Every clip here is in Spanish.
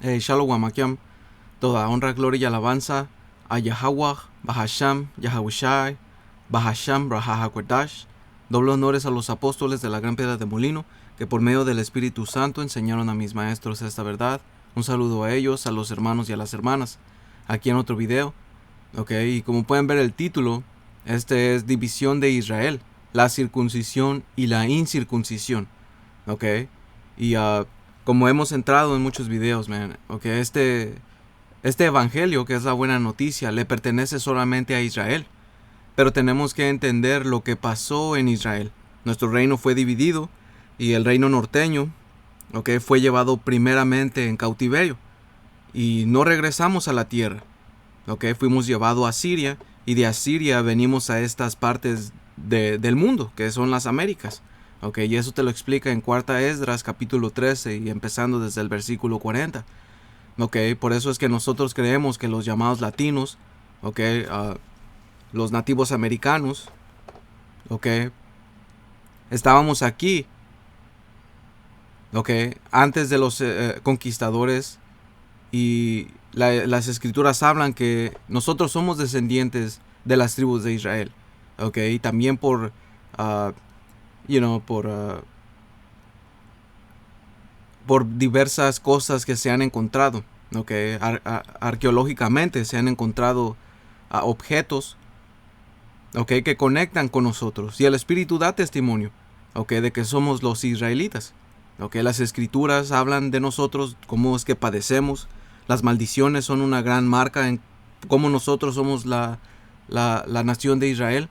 Shalom Makiam, toda honra, gloria y alabanza a Yahweh, Bahasham, Yahawashi, Bahasham, Rahahakwadash. Doble honores a los apóstoles de la Gran Piedra de Molino, que por medio del Espíritu Santo enseñaron a mis maestros esta verdad. Un saludo a ellos, a los hermanos y a las hermanas. Aquí en otro video. Y como pueden ver el título, este es División de Israel, la circuncisión y la incircuncisión. Y como hemos entrado en muchos videos, este evangelio, que es la buena noticia, le pertenece solamente a Israel. Pero tenemos que entender lo que pasó en Israel. Nuestro reino fue dividido y el reino norteño, fue llevado primeramente en cautiverio. Y no regresamos a la tierra. Fuimos llevados a Siria y de Asiria venimos a estas partes del mundo, que son las Américas. Y eso te lo explica en Cuarta Esdras, capítulo 13 y empezando desde el versículo 40. Por eso es que nosotros creemos que los llamados latinos, los nativos americanos, estábamos aquí, antes de los conquistadores, y las escrituras hablan que nosotros somos descendientes de las tribus de Israel, y también por diversas cosas que se han encontrado, arqueológicamente se han encontrado objetos, que conectan con nosotros, y el Espíritu da testimonio, de que somos los israelitas. Las escrituras hablan de nosotros, cómo es que padecemos. Las maldiciones son una gran marca en cómo nosotros somos la nación de Israel.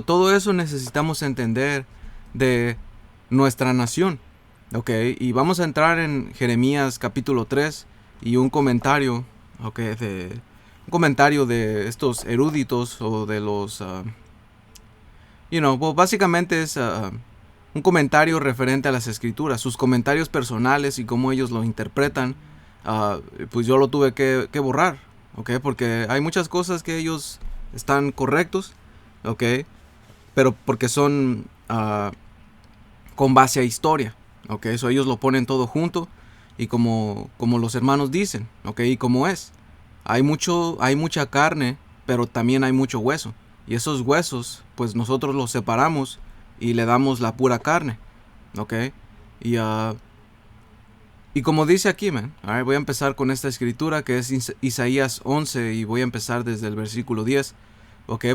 Todo eso necesitamos entender de nuestra nación. Y vamos a entrar en Jeremías capítulo 3 y un comentario, de estos eruditos o de los, básicamente es un comentario referente a las escrituras, sus comentarios personales y cómo ellos lo interpretan. Pues yo lo tuve que borrar, porque hay muchas cosas que ellos están correctos, pero porque son con base a historia, eso ellos lo ponen todo junto y como los hermanos dicen, y como es. Hay mucha carne, pero también hay mucho hueso. Y esos huesos, pues nosotros los separamos y le damos la pura carne. Y como dice aquí, voy a empezar con esta escritura que es Isaías 11 y voy a empezar desde el versículo 10.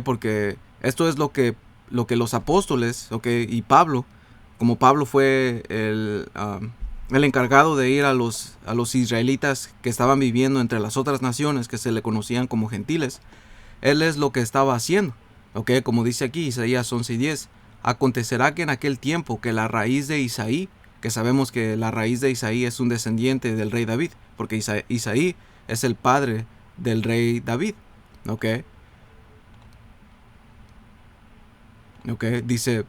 Porque esto es lo que los apóstoles, y Pablo, como Pablo fue el encargado de ir a los israelitas que estaban viviendo entre las otras naciones que se le conocían como gentiles, él es lo que estaba haciendo. Como dice aquí Isaías 11 y 10, acontecerá que en aquel tiempo que la raíz de Isaí, que sabemos que la raíz de Isaí es un descendiente del rey David, porque Isaí es el padre del rey David. Dice,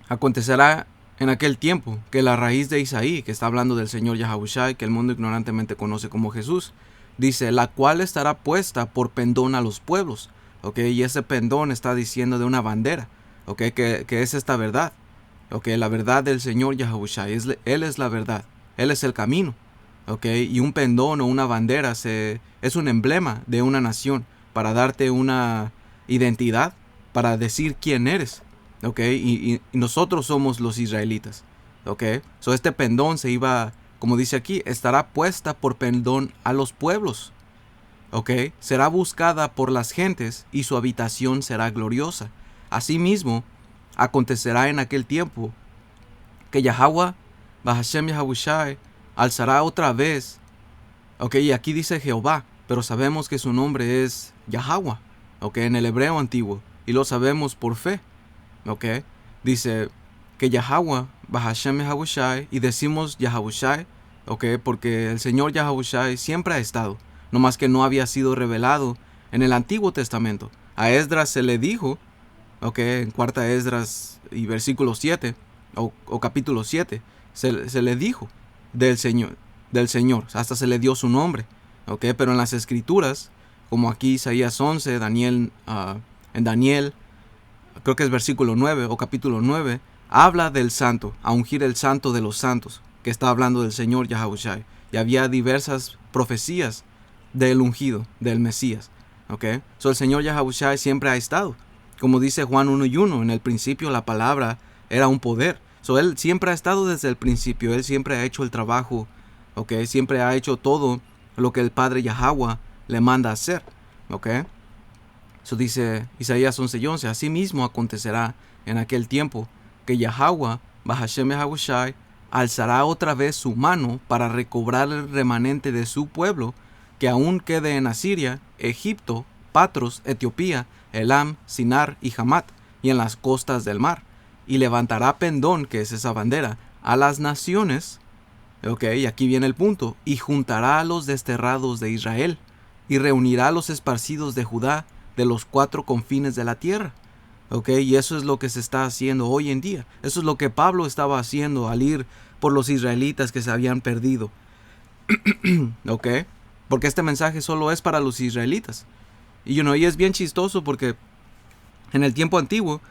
acontecerá en aquel tiempo que la raíz de Isaí, que está hablando del Señor Yahawashi, que el mundo ignorantemente conoce como Jesús, dice, la cual estará puesta por pendón a los pueblos. Y ese pendón está diciendo de una bandera, que es esta verdad. La verdad del Señor Yahawashi, Él es la verdad, Él es el camino. Y un pendón o una bandera es un emblema de una nación para darte una identidad, para decir quién eres. Y nosotros somos los israelitas. Este pendón se iba, como dice aquí, estará puesta por pendón a los pueblos. Será buscada por las gentes y su habitación será gloriosa. Asimismo, acontecerá en aquel tiempo que Yahweh, Bahashem Yahawashi, alzará otra vez. Y aquí dice Jehová, pero sabemos que su nombre es Yahweh, en el hebreo antiguo, y lo sabemos por fe. Dice que Yahweh, Bahashem Yahawashi, y decimos Yahawashi, porque el Señor Yahawashi siempre ha estado, no más que no había sido revelado en el Antiguo Testamento. A Esdras se le dijo, en Cuarta Esdras y versículo 7, o capítulo 7, se le dijo del Señor, hasta se le dio su nombre. Pero en las escrituras, como aquí Isaías 11, en Daniel, creo que es versículo 9 o capítulo 9, habla del santo, a ungir el santo de los santos. que está hablando del Señor Yahawashi. Y había diversas profecías del ungido, del Mesías. ¿Ok? So el Señor Yahawashi siempre ha estado. Como dice Juan 1:1, en el principio la palabra era un poder. So él siempre ha estado desde el principio. Él siempre ha hecho el trabajo. ¿Ok? Siempre ha hecho todo lo que el Padre Yahweh le manda hacer. ¿Ok? So dice Isaías 11:11, asimismo acontecerá en aquel tiempo que Yahweh, Bahashem Yahawashi, alzará otra vez su mano para recobrar el remanente de su pueblo que aún quede en Asiria, Egipto, Patros, Etiopía, Elam, Sinar y Hamat, y en las costas del mar. Y levantará pendón, que es esa bandera, a las naciones. Ok, y aquí viene el punto. Y juntará a los desterrados de Israel, y reunirá a los esparcidos de Judá de los 4 confines de la tierra. Ok, y eso es lo que se está haciendo hoy en día. Eso es lo que Pablo estaba haciendo al ir por los israelitas que se habían perdido. Ok, porque este mensaje solo es para los israelitas. Y y es bien chistoso porque en el tiempo antiguo,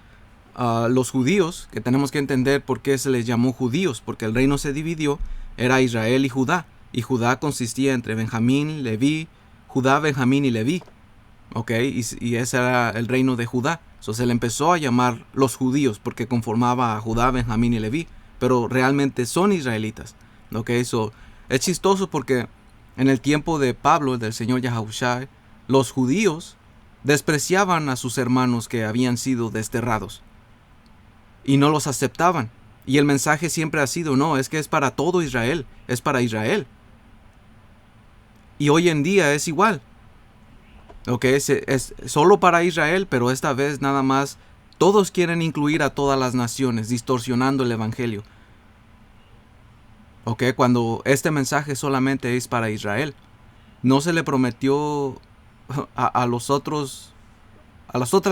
los judíos, que tenemos que entender por qué se les llamó judíos, porque el reino se dividió, era Israel y Judá. Y Judá consistía entre Benjamín, Leví, Judá, Benjamín y Leví. Ok, y ese era el reino de Judá. So, se le empezó a llamar los judíos porque conformaba a Judá, Benjamín y Leví, pero realmente son israelitas. Ok, so, es chistoso porque en el tiempo de Pablo, del Señor Yahawashi, los judíos despreciaban a sus hermanos que habían sido desterrados y no los aceptaban. Y el mensaje siempre ha sido, no, es que es para todo Israel, es para Israel. Y hoy en día es igual. Ok, es solo para Israel, pero esta vez nada más todos quieren incluir a todas las naciones, distorsionando el evangelio. Ok, cuando este mensaje solamente es para Israel, no se le prometió a las otras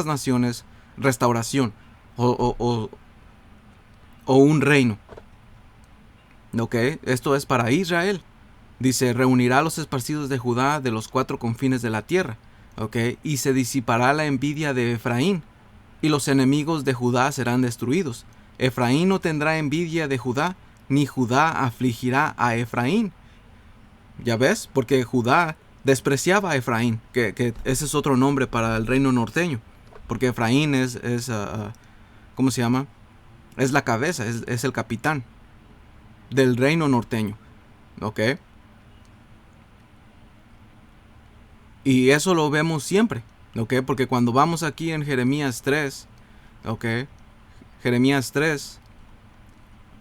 naciones restauración o un reino. Ok, esto es para Israel. Dice, reunirá a los esparcidos de Judá de los 4 confines de la tierra. Okay, y se disipará la envidia de Efraín, y los enemigos de Judá serán destruidos. Efraín no tendrá envidia de Judá, ni Judá afligirá a Efraín. ¿Ya ves? Porque Judá despreciaba a Efraín, que ese es otro nombre para el reino norteño. Porque Efraín ¿cómo se llama? Es la cabeza, es el capitán del reino norteño. ¿Ok? Y eso lo vemos siempre, ¿ok? Porque cuando vamos aquí en Jeremías 3, ¿ok? Jeremías 3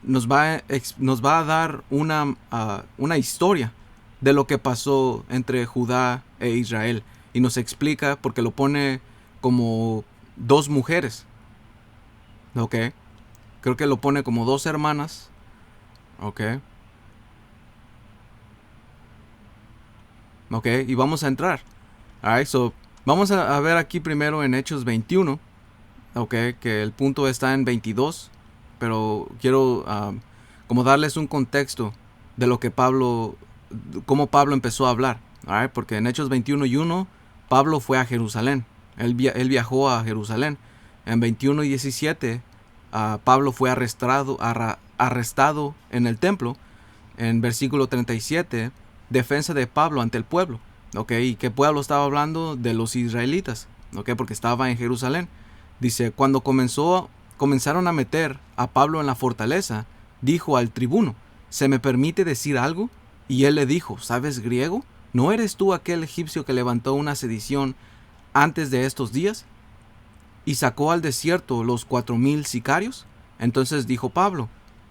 nos va a dar una historia de lo que pasó entre Judá e Israel. Y nos explica, porque lo pone como 2 mujeres, ¿ok? Creo que lo pone como 2 hermanas, ¿ok? Ok, y vamos a entrar. Alright, so vamos a ver aquí primero en Hechos 21. Ok, que el punto está en 22. Pero quiero como darles un contexto de lo que cómo Pablo empezó a hablar. Alright, porque en Hechos 21:1 Pablo fue a Jerusalén. Él viajó a Jerusalén. En 21:17 Pablo fue arrestado en el templo. En versículo 37, defensa de Pablo ante el pueblo. ¿Ok? ¿Y qué pueblo estaba hablando? De los israelitas. ¿Ok? Porque estaba en Jerusalén. Dice, cuando comenzaron a meter a Pablo en la fortaleza, dijo al tribuno, ¿se me permite decir algo? Y él le dijo, ¿sabes griego? ¿No eres tú aquel egipcio que levantó una sedición antes de estos días? ¿Y sacó al desierto los 4,000 sicarios? Entonces dijo Pablo,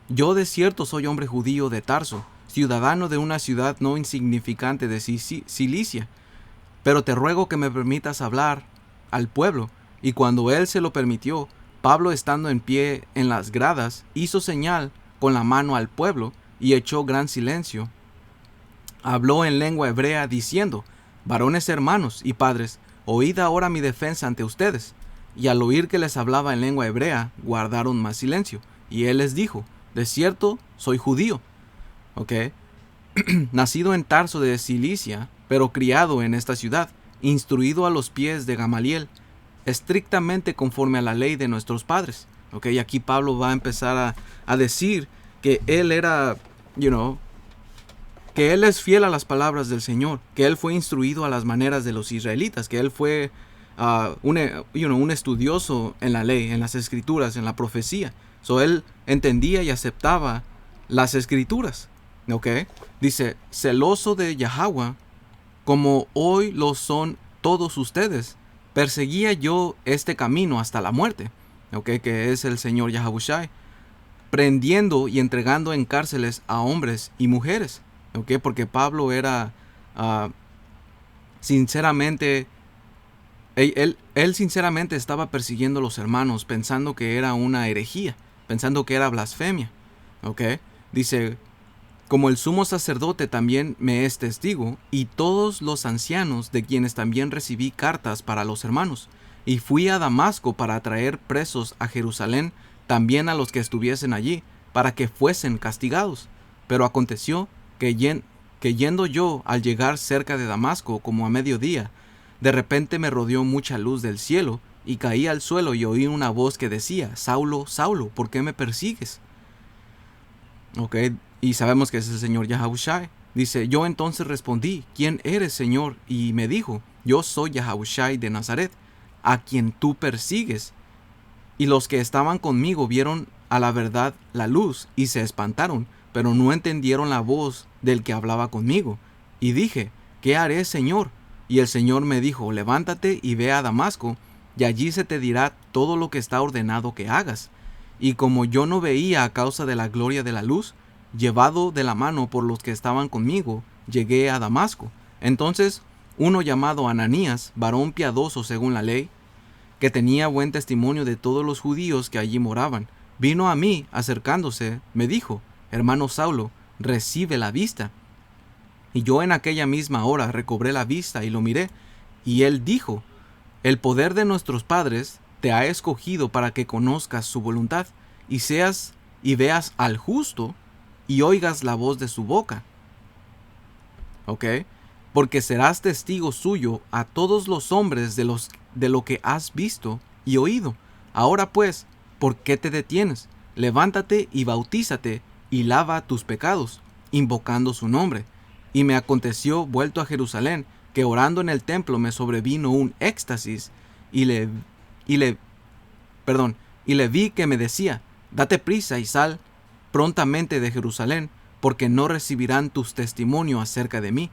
yo de cierto soy hombre judío de Tarso, ciudadano de una ciudad no insignificante de Cilicia, pero te ruego que me permitas hablar al pueblo. Y cuando él se lo permitió, Pablo, estando en pie en las gradas, hizo señal con la mano al pueblo y echó gran silencio. Habló en lengua hebrea diciendo, varones hermanos y padres, oíd ahora mi defensa ante ustedes. Y al oír que les hablaba en lengua hebrea, guardaron más silencio. Y él les dijo, de cierto soy judío, ¿ok? Nacido en Tarso de Cilicia, pero criado en esta ciudad, instruido a los pies de Gamaliel, estrictamente conforme a la ley de nuestros padres. ¿Ok? Y aquí Pablo va a empezar a decir que él era you know, que él es fiel a las palabras del Señor, que él fue instruido a las maneras de los israelitas, que él fue un estudioso en la ley, en las escrituras, en la profecía. So él entendía y aceptaba las escrituras. ¿Ok? Dice, celoso de Yahweh, como hoy lo son todos ustedes, perseguía yo este camino hasta la muerte. ¿Ok? Que es el Señor Yahabushai, prendiendo y entregando en cárceles a hombres y mujeres. ¿Ok? Porque Pablo era sinceramente, él sinceramente estaba persiguiendo a los hermanos, pensando que era una herejía, pensando que era blasfemia. ¿Ok? Dice, como el sumo sacerdote también me es testigo, y todos los ancianos de quienes también recibí cartas para los hermanos, y fui a Damasco para traer presos a Jerusalén también a los que estuviesen allí, para que fuesen castigados. Pero aconteció que yendo yo al llegar cerca de Damasco como a mediodía, de repente me rodeó mucha luz del cielo, y caí al suelo y oí una voz que decía, Saulo, Saulo, ¿por qué me persigues? Ok, y sabemos que es el Señor Yahabushai. Dice, yo entonces respondí, ¿quién eres, Señor? Y me dijo, yo soy Yahabushai de Nazaret, a quien tú persigues. Y los que estaban conmigo vieron a la verdad la luz y se espantaron, pero no entendieron la voz del que hablaba conmigo. Y dije, ¿qué haré, Señor? Y el Señor me dijo, levántate y ve a Damasco, y allí se te dirá todo lo que está ordenado que hagas. Y como yo no veía a causa de la gloria de la luz, llevado de la mano por los que estaban conmigo, llegué a Damasco. Entonces uno llamado Ananías, varón piadoso según la ley, que tenía buen testimonio de todos los judíos que allí moraban, vino a mí, acercándose, me dijo, hermano Saulo, recibe la vista. Y yo en aquella misma hora recobré la vista y lo miré, y él dijo, el poder de nuestros padres te ha escogido para que conozcas su voluntad, y veas al justo, y oigas la voz de su boca. ¿Ok? Porque serás testigo suyo a todos los hombres de lo que has visto y oído. Ahora pues, ¿por qué te detienes? Levántate y bautízate, y lava tus pecados, invocando su nombre. Y me aconteció, vuelto a Jerusalén, que orando en el templo me sobrevino un éxtasis, y le vi que me decía, date prisa y sal prontamente de Jerusalén, porque no recibirán tus testimonios acerca de mí.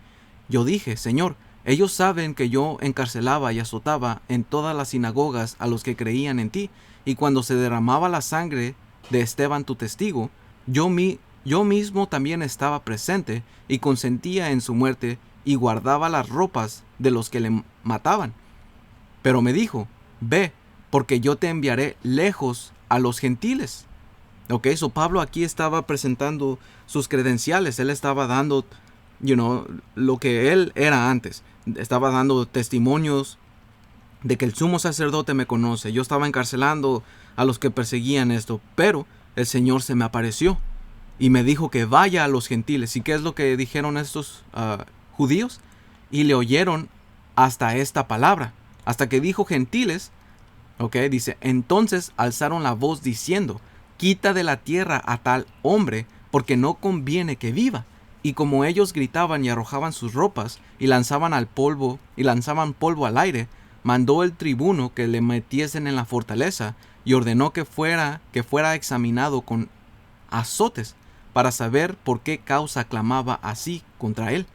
Yo dije, Señor, ellos saben que yo encarcelaba y azotaba en todas las sinagogas a los que creían en ti, y cuando se derramaba la sangre de Esteban tu testigo, yo mismo también estaba presente y consentía en su muerte y guardaba las ropas de los que le mataban. Pero me dijo, ve, porque yo te enviaré lejos a los gentiles. Ok, so Pablo aquí estaba presentando sus credenciales, él estaba dando, lo que él era antes. Estaba dando testimonios de que el sumo sacerdote me conoce. Yo estaba encarcelando a los que perseguían esto, pero el Señor se me apareció y me dijo que vaya a los gentiles. ¿Y qué es lo que dijeron estos judíos? Y le oyeron hasta esta palabra, hasta que dijo gentiles. Ok, dice, entonces alzaron la voz diciendo, quita de la tierra a tal hombre, porque no conviene que viva. Y como ellos gritaban y arrojaban sus ropas y lanzaban polvo al aire, mandó el tribuno que le metiesen en la fortaleza y ordenó que fuera examinado con azotes para saber por qué causa clamaba así contra él.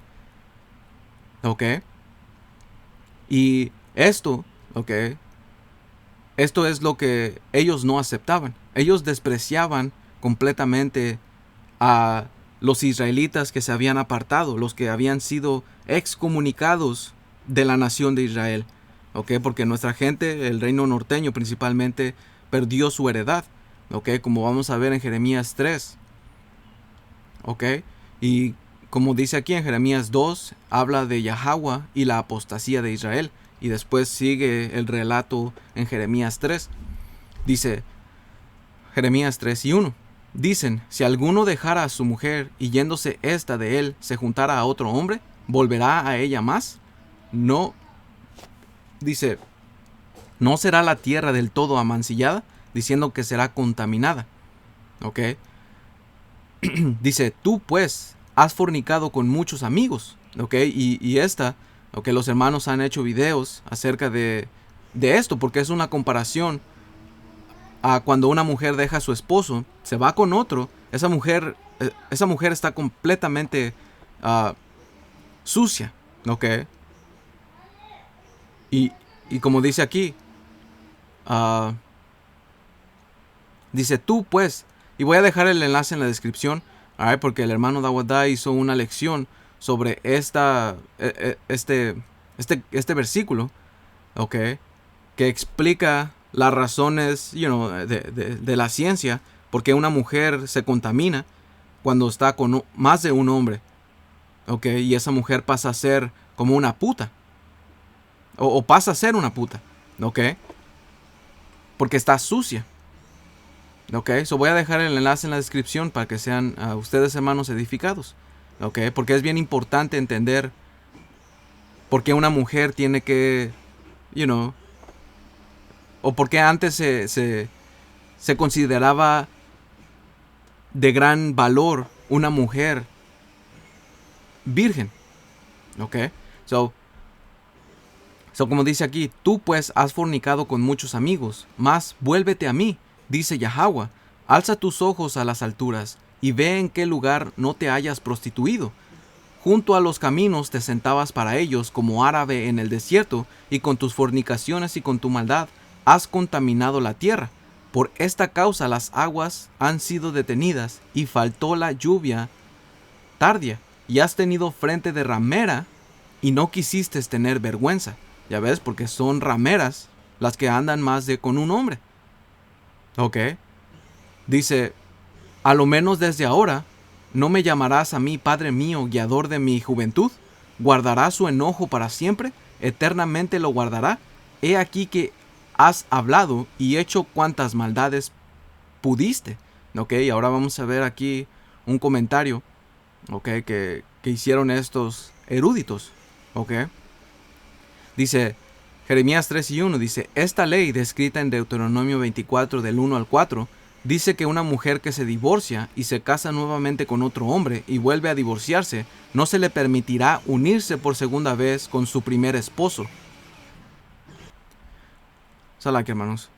¿Ok? Y esto es lo que ellos no aceptaban. Ellos despreciaban completamente a los israelitas que se habían apartado, los que habían sido excomunicados de la nación de Israel. ¿Ok? Porque nuestra gente, el reino norteño principalmente, perdió su heredad. ¿Ok? Como vamos a ver en Jeremías 3. ¿Ok? Y como dice aquí en Jeremías 2, habla de Yahweh y la apostasía de Israel. Y después sigue el relato en Jeremías 3. Dice Jeremías 3:1. Dicen, si alguno dejara a su mujer y yéndose ésta de él se juntara a otro hombre, ¿volverá a ella más? No. Dice, ¿no será la tierra del todo amancillada? Diciendo que será contaminada. ¿Ok? Dice, tú pues has fornicado con muchos amigos, ¿ok? Ok, los hermanos han hecho videos acerca de esto, porque es una comparación a cuando una mujer deja a su esposo, se va con otro, esa mujer está completamente sucia, ¿ok? Y como dice aquí, ah, dice tú pues, y voy a dejar el enlace en la descripción, porque el hermano Dawada hizo una lección sobre este versículo, ¿ok? Que explica las razones de la ciencia, porque una mujer se contamina cuando está con más de un hombre, ¿ok? Y esa mujer pasa a ser como una puta, o pasa a ser una puta, ¿ok? Porque está sucia. Ok, voy a dejar el enlace en la descripción para que sean ustedes hermanos edificados. Ok, porque es bien importante entender por qué una mujer tiene que, o por qué antes se consideraba de gran valor una mujer virgen. Ok, so como dice aquí, tú pues has fornicado con muchos amigos, mas vuélvete a mí, dice Yahweh, alza tus ojos a las alturas, y ve en qué lugar no te hayas prostituido. Junto a los caminos te sentabas para ellos como árabe en el desierto, y con tus fornicaciones y con tu maldad has contaminado la tierra. Por esta causa las aguas han sido detenidas, y faltó la lluvia tardía, y has tenido frente de ramera, y no quisiste tener vergüenza. Ya ves, porque son rameras las que andan más de con un hombre. Ok. Dice, a lo menos desde ahora, ¿no me llamarás a mí, Padre mío, guiador de mi juventud? ¿Guardará su enojo para siempre? ¿Eternamente lo guardará? He aquí que has hablado y hecho cuantas maldades pudiste. Ok, ahora vamos a ver aquí un comentario, ok, que hicieron estos eruditos. Ok. Dice Jeremías 3:1, dice, esta ley descrita en Deuteronomio 24 del 1 al 4, dice que una mujer que se divorcia y se casa nuevamente con otro hombre y vuelve a divorciarse, no se le permitirá unirse por segunda vez con su primer esposo. Salak, hermanos.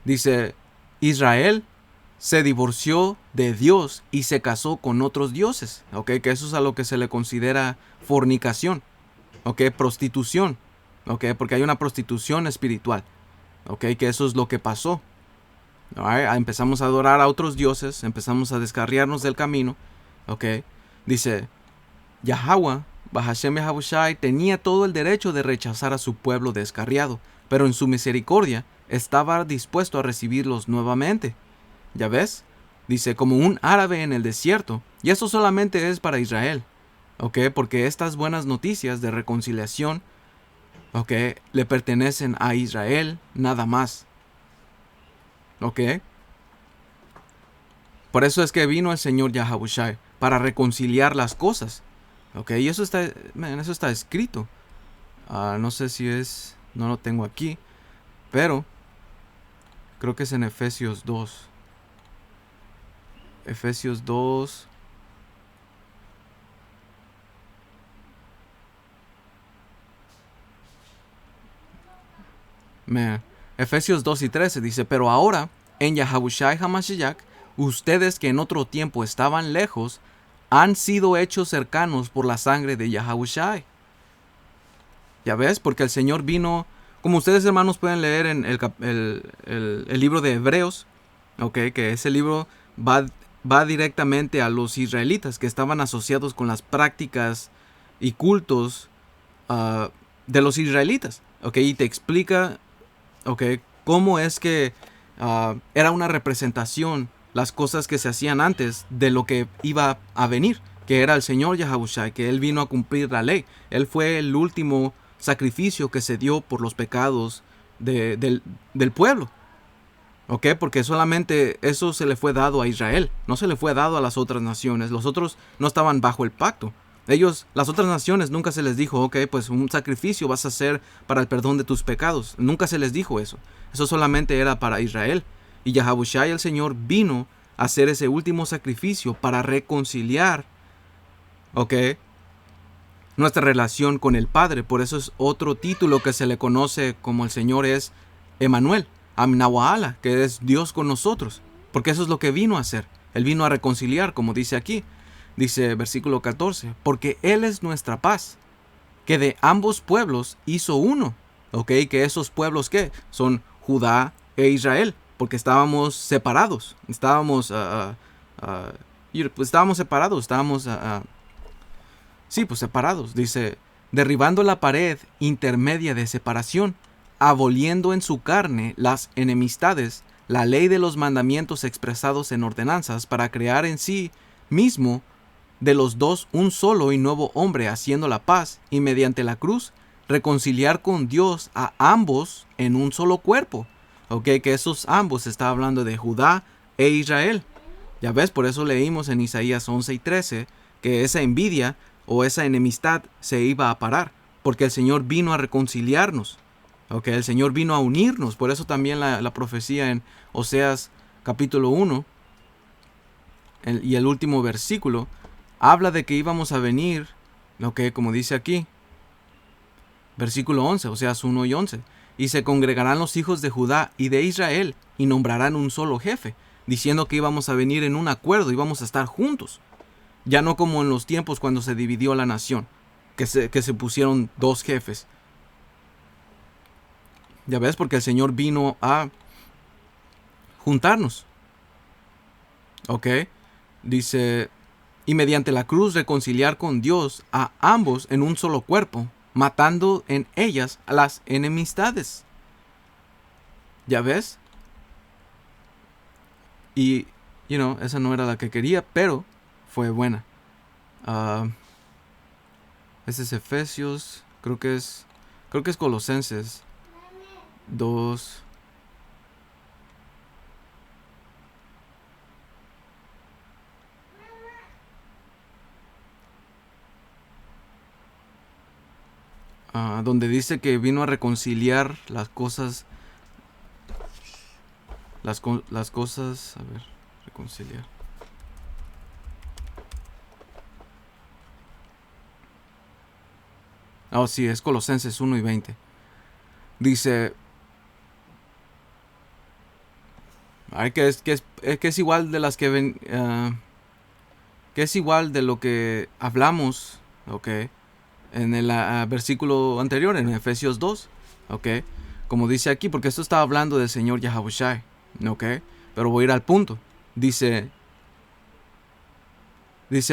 Dice, Israel se divorció de Dios y se casó con otros dioses, ¿ok? Que eso es a lo que se le considera fornicación, ¿ok? Prostitución. ¿Ok? Porque hay una prostitución espiritual. ¿Ok? Que eso es lo que pasó. Empezamos a adorar a otros dioses. Empezamos a descarriarnos del camino. ¿Ok? Dice, Yahweh, Bahashem Yahabushai, tenía todo el derecho de rechazar a su pueblo descarriado, pero en su misericordia estaba dispuesto a recibirlos nuevamente. ¿Ya ves? Dice, como un árabe en el desierto. Y eso solamente es para Israel. ¿Ok? Porque estas buenas noticias de reconciliación, ¿ok?, le pertenecen a Israel nada más. ¿Ok? Por eso es que vino el Señor Yahabushai, para reconciliar las cosas. ¿Ok? Y eso está escrito. No sé si es... No lo tengo aquí. Pero creo que es en Efesios 2. Efesios 2... Efesios 2 y 13 dice, pero ahora, en Yahabushai HaMashiach, ustedes que en otro tiempo estaban lejos, han sido hechos cercanos por la sangre de Yahabushai. Ya ves, porque el Señor vino, como ustedes hermanos pueden leer en el libro de Hebreos, okay, que ese libro va directamente a los israelitas que estaban asociados con las prácticas y cultos de los israelitas. Okay, y te explica, okay, cómo es que era una representación las cosas que se hacían antes de lo que iba a venir, que era el Señor Yahabushai, que Él vino a cumplir la ley. Él fue el último sacrificio que se dio por los pecados del pueblo. ¿Ok? Porque solamente eso se le fue dado a Israel, no se le fue dado a las otras naciones. Los otros no estaban bajo el pacto. Las otras naciones nunca se les dijo, ok, pues un sacrificio vas a hacer para el perdón de tus pecados. Nunca se les dijo eso. Eso solamente era para Israel. Y Yahabushai, el Señor, vino hacer ese último sacrificio para reconciliar, ¿ok?, nuestra relación con el Padre. Por eso es otro título que se le conoce como el Señor es Emmanuel, Amnawaala, que es Dios con nosotros. Porque eso es lo que vino a hacer. Él vino a reconciliar, como dice aquí. Dice versículo 14, porque Él es nuestra paz, que de ambos pueblos hizo uno. ¿Ok? Que esos pueblos, ¿qué? Son Judá e Israel, porque estábamos separados. Estábamos separados. Dice, derribando la pared intermedia de separación, aboliendo en su carne las enemistades, la ley de los mandamientos expresados en ordenanzas, para crear en sí mismo de los dos un solo y nuevo hombre, haciendo la paz, y mediante la cruz reconciliar con Dios a ambos en un solo cuerpo. Ok, que esos ambos está hablando de Judá e Israel. Ya ves, por eso leímos en Isaías 11 y 13 que esa envidia o esa enemistad se iba a parar, porque el Señor vino a reconciliarnos. Ok, el Señor vino a unirnos. Por eso también la profecía en Oseas capítulo 1 y el último versículo habla de que íbamos a venir, como dice aquí, versículo 11, Oseas 1 y 11. Y se congregarán los hijos de Judá y de Israel, y nombrarán un solo jefe, diciendo que íbamos a venir en un acuerdo, íbamos a estar juntos. Ya no como en los tiempos cuando se dividió la nación, que se pusieron dos jefes. Ya ves, porque el Señor vino a juntarnos. Ok, dice, y mediante la cruz reconciliar con Dios a ambos en un solo cuerpo, matando en ellas a las enemistades. ¿Ya ves? Y, esa no era la que quería, pero fue buena. Este es Efesios, creo que es Colosenses 2. Donde dice que vino a reconciliar las cosas. Las cosas. A ver, reconciliar. Sí, es Colosenses 1 y 20. Dice. Que es igual de las que ven. Que es igual de lo que hablamos. Ok. En el versículo anterior, en Efesios 2, ¿ok? Como dice aquí, porque esto está hablando del Señor Yahawashi, ¿ok? Pero voy a ir al punto. Dice,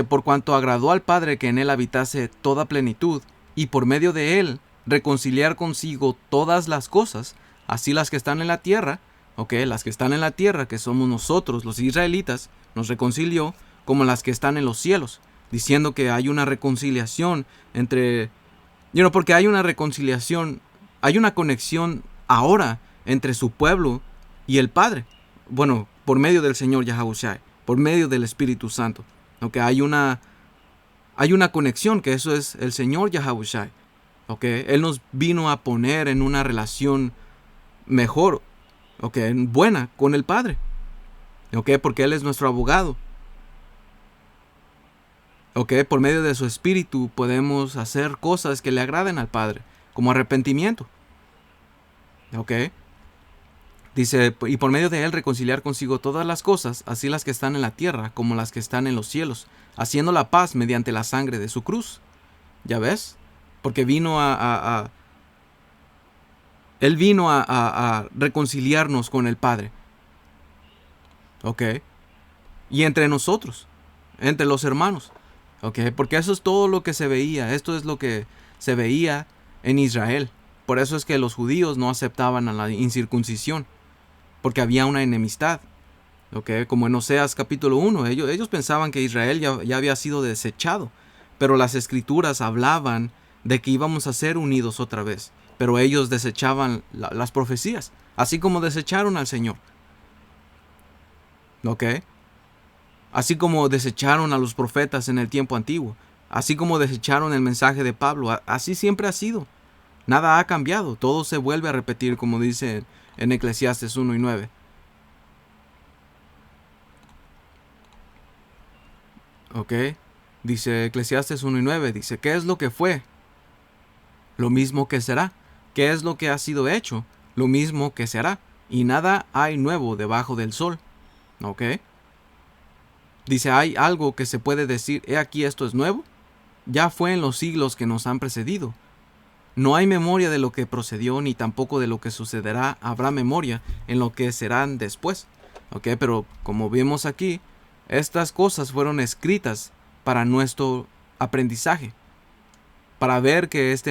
por cuanto agradó al Padre que en él habitase toda plenitud, y por medio de él reconciliar consigo todas las cosas, así las que están en la tierra, ¿ok? Las que están en la tierra, que somos nosotros, los israelitas, nos reconcilió, como las que están en los cielos, diciendo que hay una reconciliación entre, porque hay una reconciliación, hay una conexión ahora entre su pueblo y el Padre. Bueno, por medio del Señor Yahawashi, por medio del Espíritu Santo. Hay una conexión, que eso es el Señor Yahawashi. Él nos vino a poner en una relación mejor, buena con el Padre. Porque Él es nuestro abogado. Por medio de su Espíritu podemos hacer cosas que le agraden al Padre, como arrepentimiento. Dice, y por medio de él reconciliar consigo todas las cosas, así las que están en la tierra como las que están en los cielos, haciendo la paz mediante la sangre de su cruz. ¿Ya ves? Porque Él vino a reconciliarnos con el Padre. Y entre nosotros, entre los hermanos. Porque eso es todo lo que se veía. Esto es lo que se veía en Israel. Por eso es que los judíos no aceptaban a la incircuncisión, porque había una enemistad. Como en Oseas capítulo 1, ellos pensaban que Israel ya había sido desechado, pero las escrituras hablaban de que íbamos a ser unidos otra vez. Pero ellos desechaban las profecías, así como desecharon al Señor. Así como desecharon a los profetas en el tiempo antiguo, así como desecharon el mensaje de Pablo, así siempre ha sido. Nada ha cambiado, todo se vuelve a repetir, como dice en Eclesiastes 1 y 9. ¿Ok? Dice Eclesiastes 1:9, dice, ¿qué es lo que fue? Lo mismo que será. ¿Qué es lo que ha sido hecho? Lo mismo que será. Y nada hay nuevo debajo del sol. ¿Ok? Dice, ¿hay algo que se puede decir, he aquí esto es nuevo? Ya fue en los siglos que nos han precedido. No hay memoria de lo que procedió, ni tampoco de lo que sucederá habrá memoria en lo que serán después. ¿Ok? Pero como vimos aquí, estas cosas fueron escritas para nuestro aprendizaje, para ver que es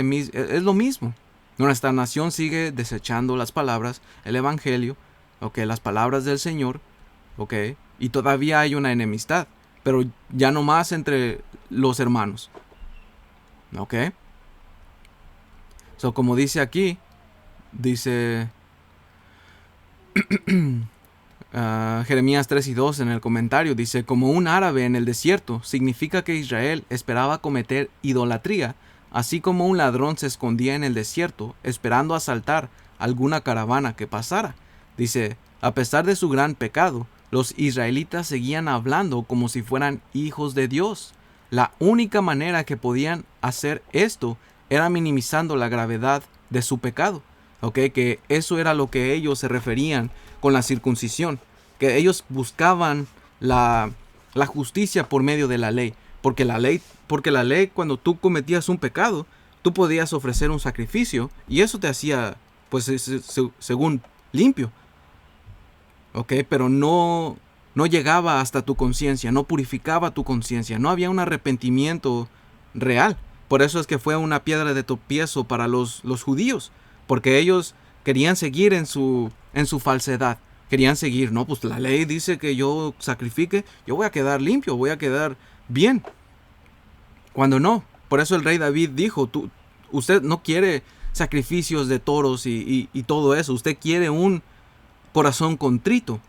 lo mismo. Nuestra nación sigue desechando las palabras, el evangelio, ¿ok? Las palabras del Señor, ¿ok? Y todavía hay una enemistad, pero ya no más entre los hermanos, ¿ok? So, como dice aquí, dice Jeremías 3:2 en el comentario, dice, como un árabe en el desierto, significa que Israel esperaba cometer idolatría, así como un ladrón se escondía en el desierto, esperando asaltar alguna caravana que pasara. Dice, a pesar de su gran pecado, los israelitas seguían hablando como si fueran hijos de Dios. La única manera que podían hacer esto era minimizando la gravedad de su pecado. Que eso era lo que ellos se referían con la circuncisión, que ellos buscaban la justicia por medio de la ley, porque la ley cuando tú cometías un pecado, tú podías ofrecer un sacrificio y eso te hacía, pues según limpio, pero no llegaba hasta tu conciencia, no purificaba tu conciencia, no había un arrepentimiento real. Por eso es que fue una piedra de tropiezo para los judíos, porque ellos querían seguir en su falsedad. Querían seguir, no, pues la ley dice que yo sacrifique, yo voy a quedar limpio, voy a quedar bien. Cuando no. Por eso el rey David dijo, usted no quiere sacrificios de toros y todo eso. Usted quiere un corazón contrito,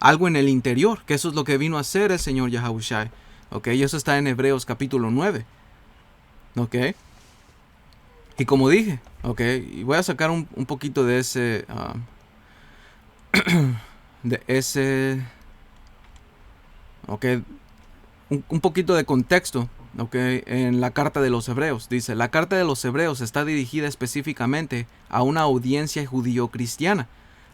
algo en el interior, que eso es lo que vino a hacer el Señor Yahawashi. Y eso está en Hebreos capítulo 9. Y como dije, y voy a sacar un poquito de ese un poquito de contexto, en la carta de los Hebreos. Dice, la carta de los Hebreos está dirigida específicamente a una audiencia judío-cristiana.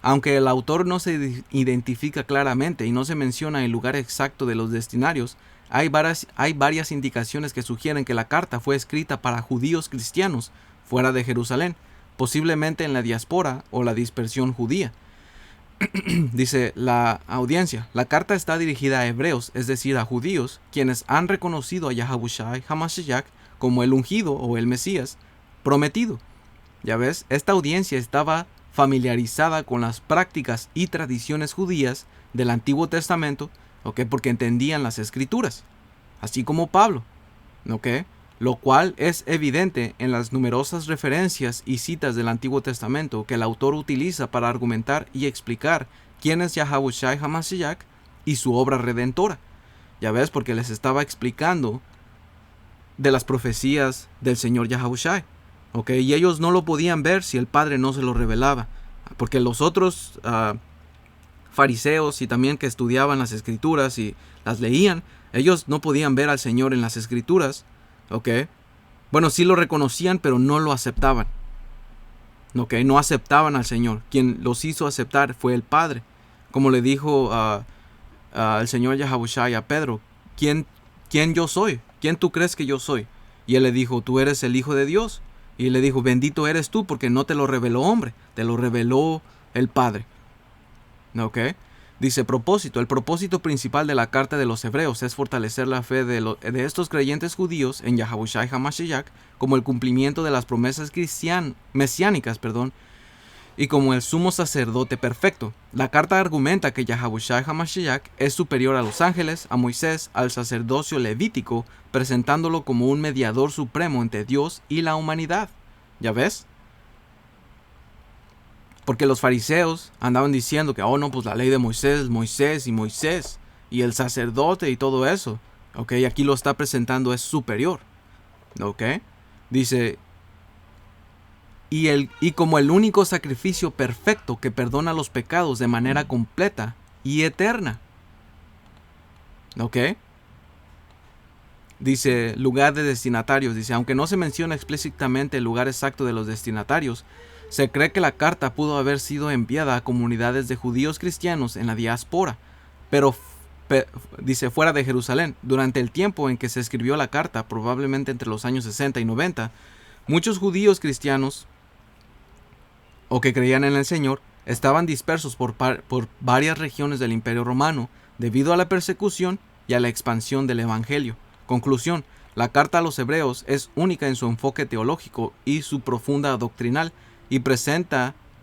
Aunque el autor no se identifica claramente y no se menciona el lugar exacto de los destinarios, hay varias indicaciones que sugieren que la carta fue escrita para judíos cristianos fuera de Jerusalén, posiblemente en la diáspora o la dispersión judía. Dice la audiencia, la carta está dirigida a hebreos, es decir, a judíos, quienes han reconocido a Yahawashi HaMashiach como el ungido o el Mesías prometido. Ya ves, esta audiencia estaba familiarizada con las prácticas y tradiciones judías del Antiguo Testamento, porque entendían las Escrituras, así como Pablo, lo cual es evidente en las numerosas referencias y citas del Antiguo Testamento que el autor utiliza para argumentar y explicar quién es Yahawashi HaMashiach y su obra redentora. Ya ves, porque les estaba explicando de las profecías del Señor Yahawashi. Y ellos no lo podían ver si el Padre no se lo revelaba, porque los otros fariseos y también que estudiaban las Escrituras y las leían, ellos no podían ver al Señor en las Escrituras. Bueno, sí lo reconocían, pero no lo aceptaban. No aceptaban al Señor. Quien los hizo aceptar fue el Padre. Como le dijo el Señor Yahawashi a Pedro, ¿quién yo soy? ¿Quién tú crees que yo soy? Y él le dijo, tú eres el Hijo de Dios. Y le dijo, bendito eres tú porque no te lo reveló hombre, te lo reveló el Padre. Dice propósito. El propósito principal de la carta de los Hebreos es fortalecer la fe de estos creyentes judíos en Yahawashi HaMashiach como el cumplimiento de las promesas mesiánicas, y como el sumo sacerdote perfecto. La carta argumenta que Yahawashi HaMashiach es superior a los ángeles, a Moisés, al sacerdocio levítico, presentándolo como un mediador supremo entre Dios y la humanidad. ¿Ya ves? Porque los fariseos andaban diciendo que, pues la ley de Moisés y el sacerdote y todo eso. Aquí lo está presentando, es superior. Dice, y como el único sacrificio perfecto que perdona los pecados de manera completa y eterna. Dice, lugar de destinatarios. Dice, aunque no se menciona explícitamente el lugar exacto de los destinatarios, se cree que la carta pudo haber sido enviada a comunidades de judíos cristianos en la diáspora, pero dice fuera de Jerusalén. Durante el tiempo en que se escribió la carta, probablemente entre los años 60 y 90, muchos judíos cristianos o que creían en el Señor estaban dispersos por varias regiones del Imperio Romano debido a la persecución y a la expansión del Evangelio. Conclusión: la carta a los hebreos es única en su enfoque teológico y su profunda doctrinal, y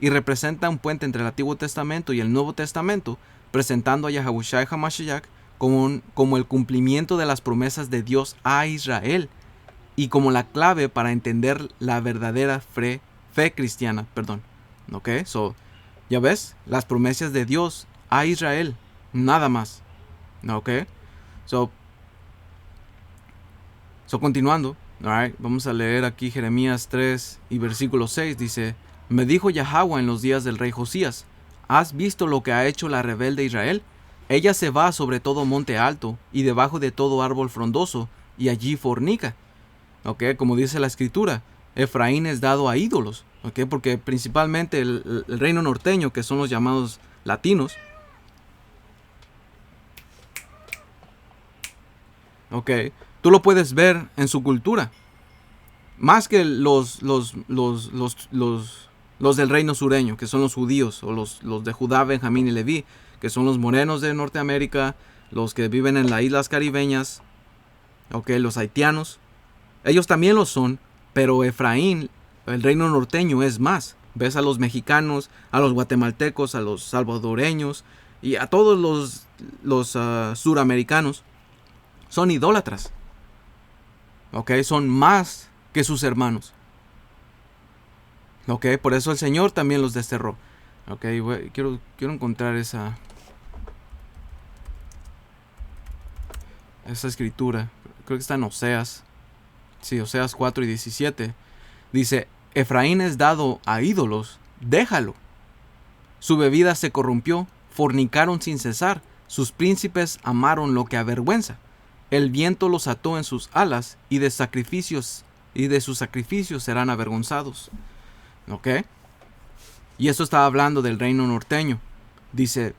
representa un puente entre el Antiguo Testamento y el Nuevo Testamento, presentando a Yahawashi HaMashiach como el cumplimiento de las promesas de Dios a Israel y como la clave para entender la verdadera fe cristiana. Ok, ya ves, las promesas de Dios a Israel, nada más. Ok, continuando, alright, vamos a leer aquí Jeremías 3 y versículo 6. Dice, me dijo Yahweh en los días del rey Josías, ¿has visto lo que ha hecho la rebelde Israel? Ella se va sobre todo monte alto y debajo de todo árbol frondoso, y allí fornica. Ok, como dice la escritura, Efraín es dado a ídolos. Ok, porque principalmente el reino norteño, que son los llamados latinos, ok, tú lo puedes ver en su cultura. Más que los del reino sureño, que son los judíos, o los de Judá, Benjamín y Leví, que son los morenos de Norteamérica, los que viven en las islas caribeñas, ok, los haitianos. Ellos también lo son, pero Efraín, el reino norteño, es más. Ves a los mexicanos, a los guatemaltecos, a los salvadoreños y a todos los suramericanos. Son idólatras. Ok, son más que sus hermanos. Ok, por eso el Señor también los desterró. Ok, quiero encontrar esa escritura. Creo que está en Oseas. Sí, Oseas 4 y 17. Dice, Efraín es dado a ídolos, déjalo. Su bebida se corrompió, fornicaron sin cesar, sus príncipes amaron lo que avergüenza. El viento los ató en sus alas, y de sus sacrificios serán avergonzados. ¿Ok? Y esto está hablando del reino norteño. Dice,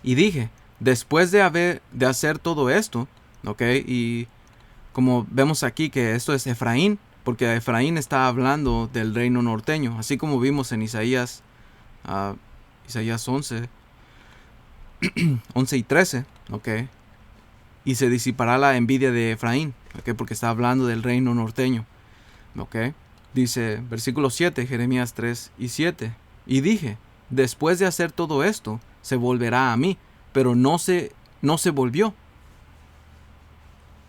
y dije, después de hacer todo esto, ¿ok? Y como vemos aquí que esto es Efraín, porque Efraín está hablando del reino norteño, así como vimos en Isaías 11, 11 y 13, ¿ok? Y se disipará la envidia de Efraín, ¿ok? Porque está hablando del reino norteño, ¿ok? Dice, versículo 7, Jeremías 3 y 7. Y dije, después de hacer todo esto, se volverá a mí, pero no se volvió.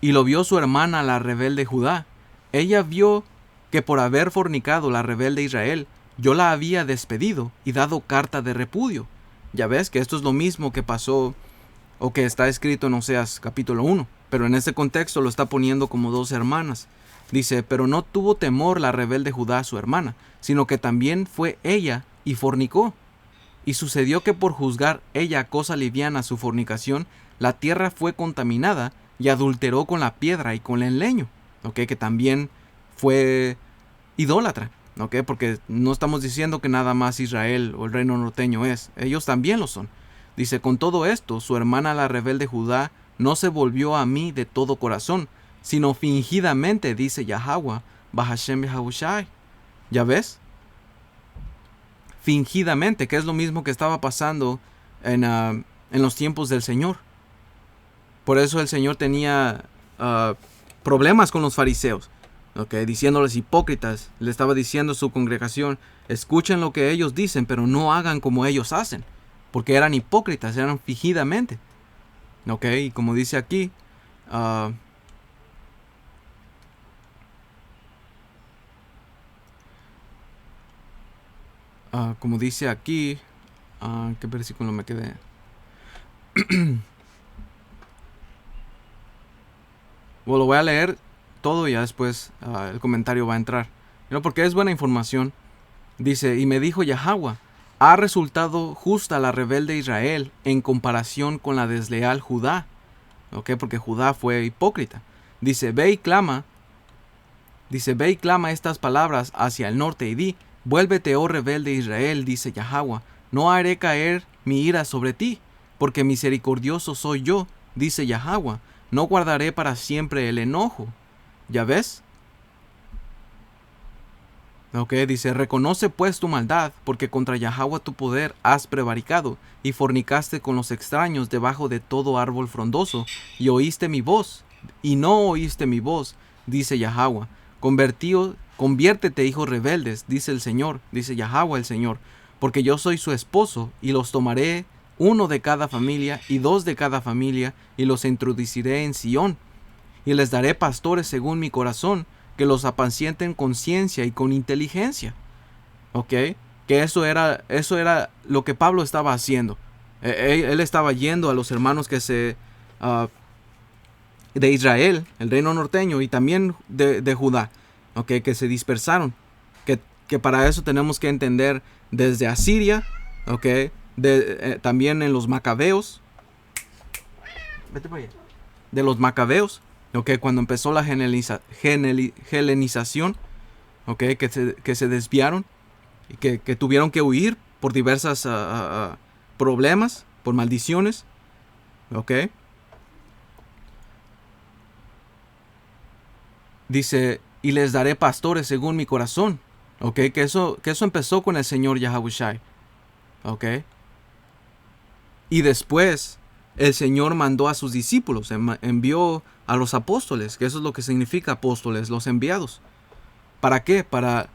Y lo vio su hermana, la rebelde Judá. Ella vio que por haber fornicado la rebelde Israel, yo la había despedido y dado carta de repudio. Ya ves que esto es lo mismo que pasó o que está escrito en Oseas capítulo 1, pero en este contexto lo está poniendo como dos hermanas. Dice, pero no tuvo temor la rebelde Judá, su hermana, sino que también fue ella y fornicó. Y sucedió que por juzgar ella cosa liviana su fornicación, la tierra fue contaminada y adulteró con la piedra y con el leño, ¿ok? Que también fue idólatra, ¿ok? Porque no estamos diciendo que nada más Israel o el reino norteño es, ellos también lo son. Dice, con todo esto, su hermana la rebelde Judá no se volvió a mí de todo corazón, sino fingidamente, dice Yahweh, Bahashem Yahawashi. ¿Ya ves? Fingidamente, que es lo mismo que estaba pasando en los tiempos del Señor. Por eso el Señor tenía problemas con los fariseos, ¿okay? Diciéndoles hipócritas. Le estaba diciendo a su congregación, escuchen lo que ellos dicen, pero no hagan como ellos hacen, porque eran hipócritas, eran fingidamente. ¿Okay? Y como dice aquí, como dice aquí, ¿qué versículo me quedé? Bueno, lo voy a leer todo y ya después el comentario va a entrar. ¿No? Porque es buena información. Dice, y me dijo Yahweh, ha resultado justa la rebelde Israel en comparación con la desleal Judá. ¿Ok? Porque Judá fue hipócrita. Dice, ve y clama estas palabras hacia el norte y di, vuélvete, oh rebelde Israel, dice Yahweh, no haré caer mi ira sobre ti, porque misericordioso soy yo, dice Yahweh, no guardaré para siempre el enojo. ¿Ya ves? Dice, reconoce pues tu maldad, porque contra Yahweh tu poder has prevaricado, y fornicaste con los extraños debajo de todo árbol frondoso, y oíste mi voz, y no oíste mi voz, dice Yahweh. Conviértete, hijos rebeldes, dice el Señor, dice Yahweh el Señor, porque yo soy su esposo, y los tomaré uno de cada familia, y dos de cada familia, y los introduciré en Sión, y les daré pastores según mi corazón, que los apacienten con ciencia y con inteligencia. Que eso era lo que Pablo estaba haciendo. Él estaba yendo a los hermanos de Israel, el reino norteño, y también de Judá, que se dispersaron. Que para eso tenemos que entender desde Asiria, también en los macabeos. Vete para allá. De los macabeos. Cuando empezó la helenización, que se desviaron y que tuvieron que huir por diversas problemas, por maldiciones, dice, y les daré pastores según mi corazón, que eso empezó con el Señor Yahawashi, y después el Señor mandó a sus discípulos, envió a los apóstoles, que eso es lo que significa apóstoles, los enviados. ¿Para qué? Para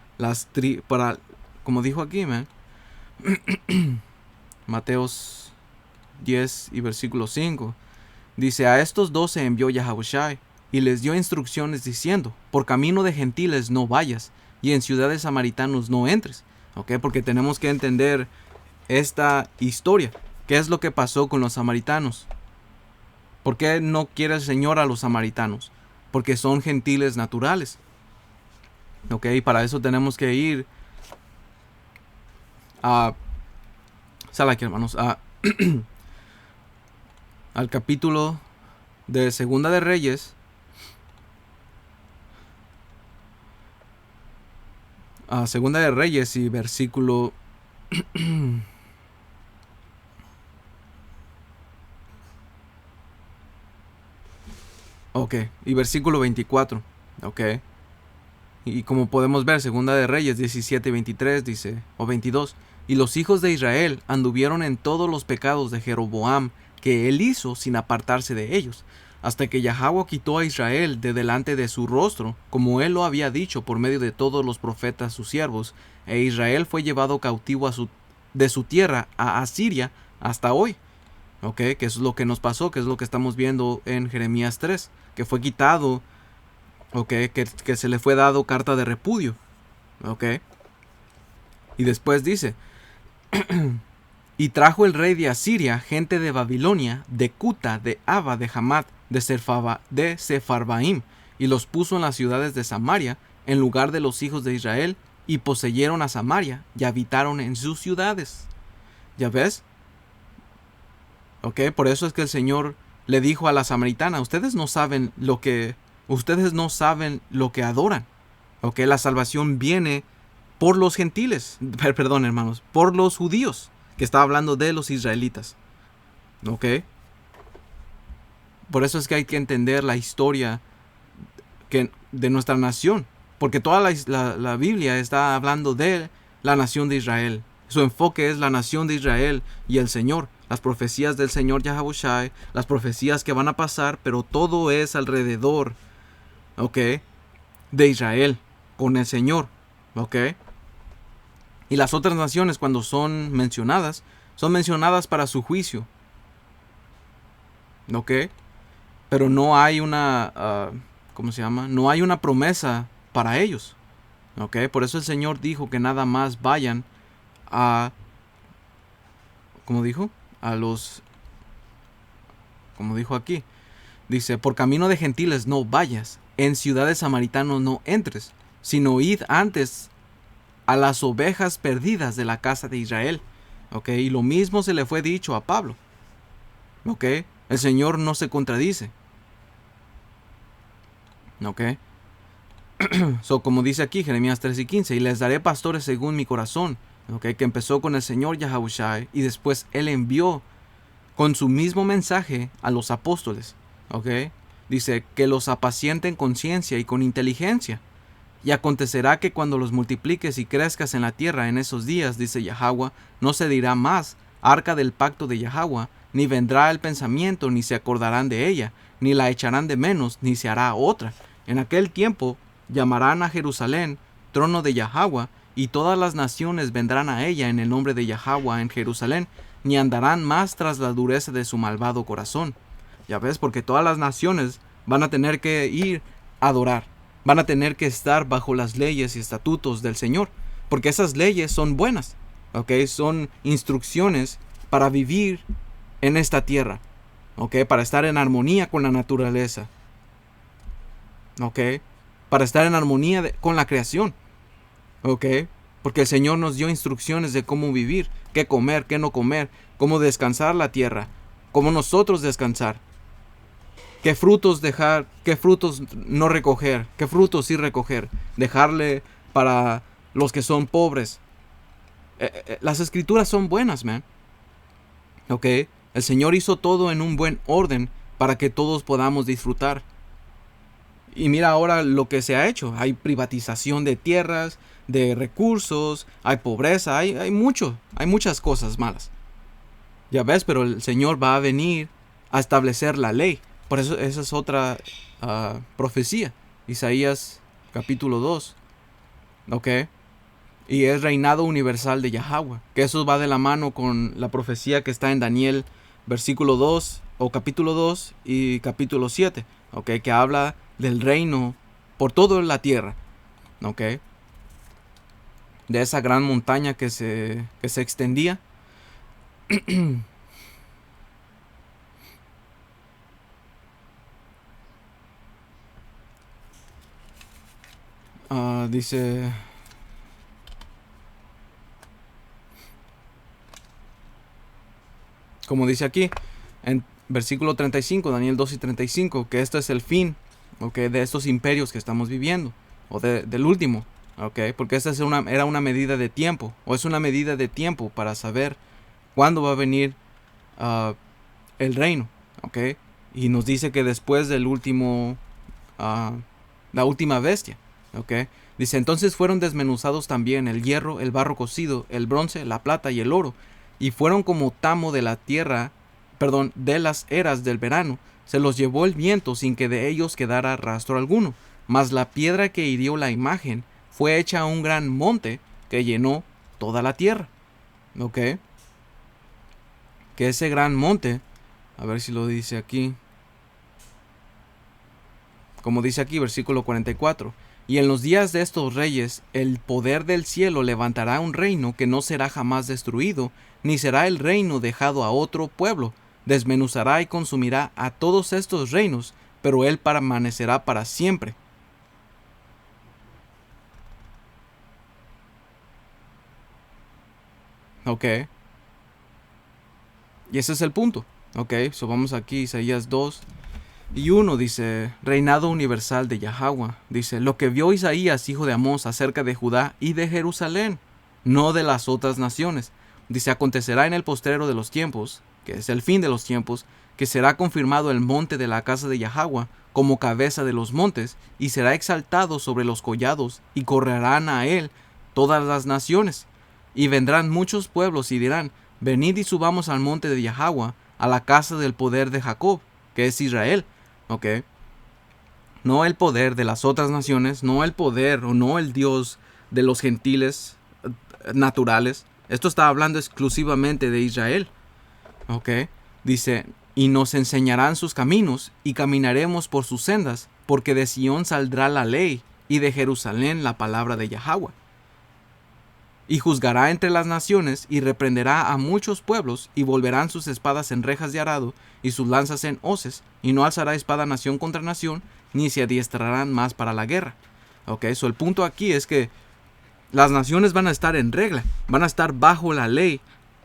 como dijo aquí, Mateos 10 y versículo 5. Dice, a estos 12 envió Yahawashi, y les dio instrucciones diciendo, por camino de gentiles no vayas, y en ciudades samaritanos no entres. Porque tenemos que entender esta historia. ¿Qué es lo que pasó con los samaritanos? ¿Por qué no quiere el Señor a los samaritanos? Porque son gentiles naturales. Y para eso tenemos que ir sal aquí, hermanos, al capítulo de Segunda de Reyes. Segunda de Reyes y versículo y versículo 24. Y como podemos ver, Segunda de Reyes 17 y 23 dice, o 22, y los hijos de Israel anduvieron en todos los pecados de Jeroboam que él hizo sin apartarse de ellos, hasta que Yahweh quitó a Israel de delante de su rostro, como él lo había dicho por medio de todos los profetas sus siervos, e Israel fue llevado cautivo de su tierra a Asiria hasta hoy. Que eso es lo que nos pasó, que es lo que estamos viendo en Jeremías 3, que fue quitado, que se le fue dado carta de repudio. Y después dice, y trajo el rey de Asiria gente de Babilonia, de Cuta, de Aba, de Hamat, de Sefarbaim, y los puso en las ciudades de Samaria, en lugar de los hijos de Israel, y poseyeron a Samaria, y habitaron en sus ciudades. ¿Ya ves? Por eso es que el Señor le dijo a la samaritana, ustedes no saben lo que adoran. La salvación viene por los gentiles, perdón, hermanos, por los judíos, que está hablando de los israelitas. Por eso es que hay que entender la historia de nuestra nación, porque toda la Biblia está hablando de la nación de Israel. Su enfoque es la nación de Israel y el Señor, las profecías del Señor Yahawashi, las profecías que van a pasar, pero todo es alrededor, de Israel, con el Señor, Y las otras naciones, cuando son mencionadas para su juicio, Pero no hay una, No hay una promesa para ellos, Por eso el Señor dijo que nada más vayan como dijo aquí, dice, por camino de gentiles no vayas, en ciudades samaritanos no entres, sino id antes a las ovejas perdidas de la casa de Israel. Y lo mismo se le fue dicho a Pablo. El Señor no se contradice. ¿Ok? Como dice aquí Jeremías 13:15, y les daré pastores según mi corazón, ¿ok? Que empezó con el Señor Yahushua y después Él envió con su mismo mensaje a los apóstoles, ¿ok? Dice que los apacienten con ciencia y con inteligencia. Y acontecerá que cuando los multipliques y crezcas en la tierra en esos días, dice Yahweh, no se dirá más arca del pacto de Yahweh, ni vendrá el pensamiento, ni se acordarán de ella, ni la echarán de menos, ni se hará otra. En aquel tiempo llamarán a Jerusalén trono de Yahweh, y todas las naciones vendrán a ella en el nombre de Yahweh en Jerusalén, ni andarán más tras la dureza de su malvado corazón. Ya ves, porque todas las naciones van a tener que ir a adorar. Van a tener que estar bajo las leyes y estatutos del Señor, porque esas leyes son buenas, ¿ok? Son instrucciones para vivir en esta tierra, ¿ok? Para estar en armonía con la naturaleza, ¿ok? Para estar en armonía con la creación, ¿ok? Porque el Señor nos dio instrucciones de cómo vivir, qué comer, qué no comer, cómo descansar la tierra, cómo nosotros descansar. ¿Qué frutos dejar? ¿Qué frutos no recoger? ¿Qué frutos sí recoger? Dejarle para los que son pobres. Las escrituras son buenas, man. ¿Ok? El Señor hizo todo en un buen orden para que todos podamos disfrutar. Y mira ahora lo que se ha hecho. Hay privatización de tierras, de recursos, hay pobreza, hay muchas cosas malas. Ya ves, pero el Señor va a venir a establecer la ley. Por eso esa es otra profecía. Isaías capítulo 2. ¿Ok? Y es reinado universal de Yahweh. Que eso va de la mano con la profecía que está en Daniel versículo 2 o capítulo 2 y capítulo 7. ¿Ok? Que habla del reino por toda la tierra. ¿Ok? De esa gran montaña que se extendía. Dice, como dice aquí en versículo 35, Daniel 2 y 35, que este es el fin, ¿okay? De estos imperios que estamos viviendo, o del último, ¿okay? Porque esta era una medida de tiempo, o es una medida de tiempo para saber cuándo va a venir el reino, ¿okay? Y nos dice que después del último, la última bestia, ¿okay? Dice, entonces fueron desmenuzados también el hierro, el barro cocido, el bronce, la plata y el oro, y fueron como tamo de la tierra, perdón, de las eras del verano. Se los llevó el viento sin que de ellos quedara rastro alguno. Mas la piedra que hirió la imagen fue hecha un gran monte que llenó toda la tierra. ¿Ok? Que ese gran monte, a ver si lo dice aquí, como dice aquí, versículo 44. Y en los días de estos reyes, el poder del cielo levantará un reino que no será jamás destruido, ni será el reino dejado a otro pueblo. Desmenuzará y consumirá a todos estos reinos, pero él permanecerá para siempre. Ok. Y ese es el punto. Ok, so vamos aquí, Isaías 2. Y 1 dice, reinado universal de Yahweh. Dice, lo que vio Isaías, hijo de Amós, acerca de Judá y de Jerusalén, no de las otras naciones. Dice, acontecerá en el postrero de los tiempos, que es el fin de los tiempos, que será confirmado el monte de la casa de Yahweh como cabeza de los montes, y será exaltado sobre los collados, y correrán a él todas las naciones. Y vendrán muchos pueblos y dirán, venid y subamos al monte de Yahweh, a la casa del poder de Jacob, que es Israel. ¿Ok? No el poder de las otras naciones, no el poder o no el Dios de los gentiles naturales. Esto está hablando exclusivamente de Israel. ¿Ok? Dice, y nos enseñarán sus caminos y caminaremos por sus sendas, porque de Sión saldrá la ley y de Jerusalén la palabra de Yahweh. Y juzgará entre las naciones y reprenderá a muchos pueblos, y volverán sus espadas en rejas de arado y sus lanzas en hoces, y no alzará espada nación contra nación, ni se adiestrarán más para la guerra. Ok, so el punto aquí es que las naciones van a estar en regla, van a estar bajo la ley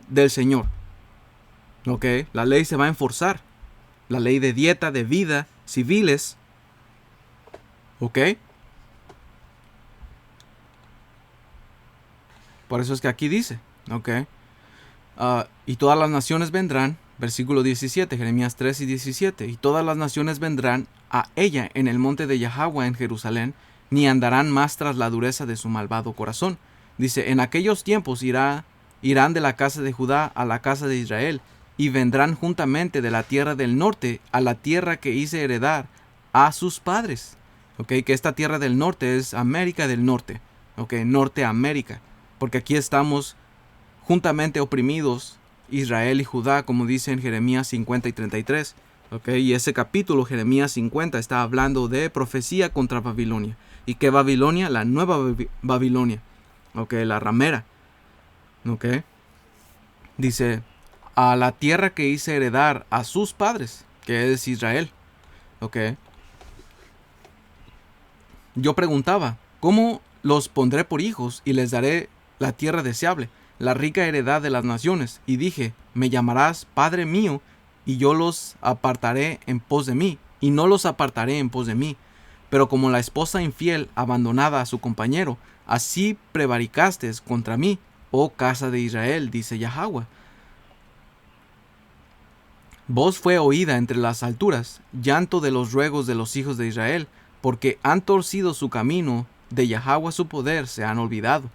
del Señor. Ok, la ley se va a enforzar, la ley de dieta, de vida, civiles. ¿Ok? Por eso es que aquí dice, ¿ok? Y todas las naciones vendrán, versículo 17, Jeremías 3 y 17, y todas las naciones vendrán a ella en el monte de Yahweh en Jerusalén, ni andarán más tras la dureza de su malvado corazón. Dice, en aquellos tiempos irán de la casa de Judá a la casa de Israel, y vendrán juntamente de la tierra del norte a la tierra que hice heredar a sus padres. ¿Ok? Que esta tierra del norte es América del Norte. ¿Ok? Norteamérica. Porque aquí estamos juntamente oprimidos Israel y Judá, como dice en Jeremías 50 y 33. ¿Okay? Y ese capítulo, Jeremías 50, está hablando de profecía contra Babilonia. ¿Y qué Babilonia? La nueva Babilonia. ¿Okay? La ramera. ¿Okay? Dice, a la tierra que hice heredar a sus padres, que es Israel. ¿Okay? Yo preguntaba, ¿cómo los pondré por hijos y les daré la tierra deseable, la rica heredad de las naciones? Y dije, me llamarás Padre mío, y yo los apartaré en pos de mí, y no los apartaré en pos de mí. Pero como la esposa infiel abandonada a su compañero, así prevaricaste contra mí, oh casa de Israel, dice Yahweh. Voz fue oída entre las alturas, llanto de los ruegos de los hijos de Israel, porque han torcido su camino, de Yahweh su poder se han olvidado.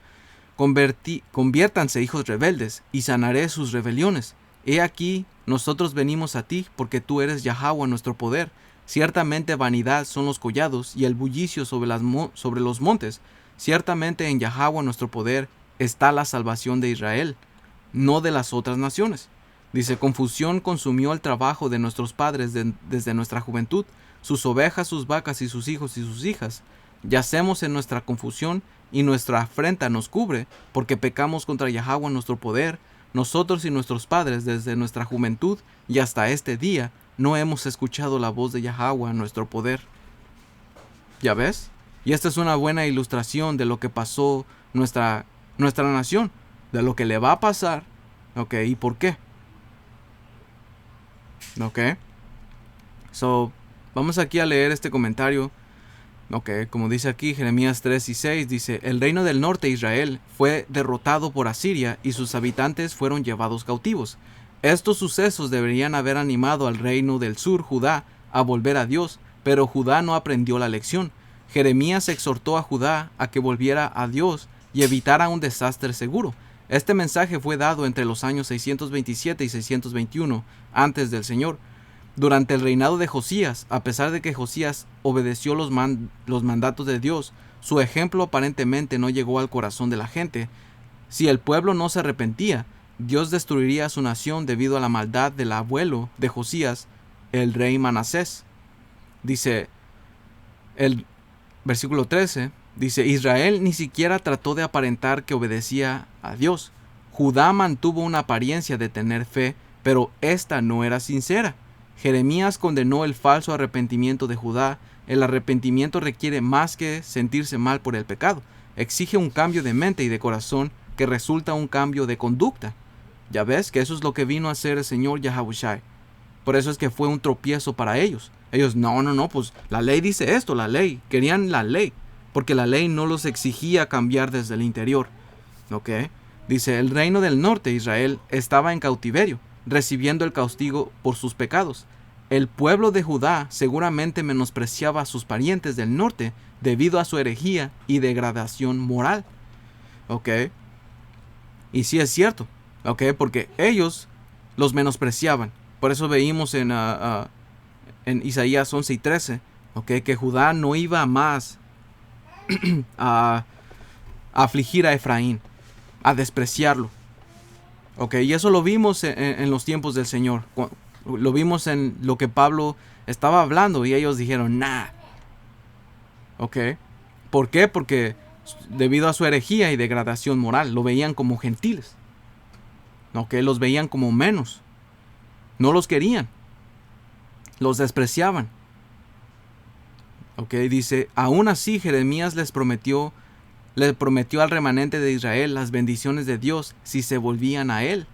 Conviértanse, hijos rebeldes, y sanaré sus rebeliones. He aquí, nosotros venimos a ti, porque tú eres Yahweh nuestro poder. Ciertamente vanidad son los collados, y el bullicio sobre los montes. Ciertamente en Yahweh nuestro poder está la salvación de Israel, no de las otras naciones. Dice, confusión consumió el trabajo de nuestros padres desde nuestra juventud, sus ovejas, sus vacas y sus hijos y sus hijas. Yacemos en nuestra confusión, y nuestra afrenta nos cubre, porque pecamos contra Yahweh nuestro poder. Nosotros y nuestros padres desde nuestra juventud y hasta este día no hemos escuchado la voz de Yahweh nuestro poder. ¿Ya ves? Y esta es una buena ilustración de lo que pasó nuestra nación, de lo que le va a pasar, ¿ok? ¿Y por qué? ¿Ok? So, vamos aquí a leer este comentario. Ok, como dice aquí Jeremías 3 y 6, dice, el reino del norte, Israel, fue derrotado por Asiria y sus habitantes fueron llevados cautivos. Estos sucesos deberían haber animado al reino del sur, Judá, a volver a Dios, pero Judá no aprendió la lección. Jeremías exhortó a Judá a que volviera a Dios y evitara un desastre seguro. Este mensaje fue dado entre los años 627 y 621 antes del Señor. Durante el reinado de Josías, a pesar de que Josías obedeció los mandatos de Dios, su ejemplo aparentemente no llegó al corazón de la gente. Si el pueblo no se arrepentía, Dios destruiría a su nación debido a la maldad del abuelo de Josías, el rey Manasés. Dice el versículo 13, dice, Israel ni siquiera trató de aparentar que obedecía a Dios. Judá mantuvo una apariencia de tener fe, pero esta no era sincera. Jeremías condenó el falso arrepentimiento de Judá. El arrepentimiento requiere más que sentirse mal por el pecado. Exige un cambio de mente y de corazón que resulta un cambio de conducta. Ya ves que eso es lo que vino a hacer el Señor Yahawashi. Por eso es que fue un tropiezo para ellos. Ellos, no, pues la ley dice esto, la ley. Querían la ley, porque la ley no los exigía cambiar desde el interior. ¿Ok? Dice, el reino del norte, Israel, estaba en cautiverio, recibiendo el castigo por sus pecados. El pueblo de Judá seguramente menospreciaba a sus parientes del norte debido a su herejía y degradación moral. ¿Ok? Y sí es cierto, ¿ok? Porque ellos los menospreciaban. Por eso veíamos en Isaías 11 y 13, ¿ok? Que Judá no iba más a afligir a Efraín, a despreciarlo. Ok, y eso lo vimos en los tiempos del Señor. Lo vimos en lo que Pablo estaba hablando y ellos dijeron, nah. Ok, ¿por qué? Porque debido a su herejía y degradación moral, lo veían como gentiles. Ok, los veían como menos. No los querían. Los despreciaban. Ok, dice, aún así Jeremías le prometió al remanente de Israel las bendiciones de Dios si se volvían a él.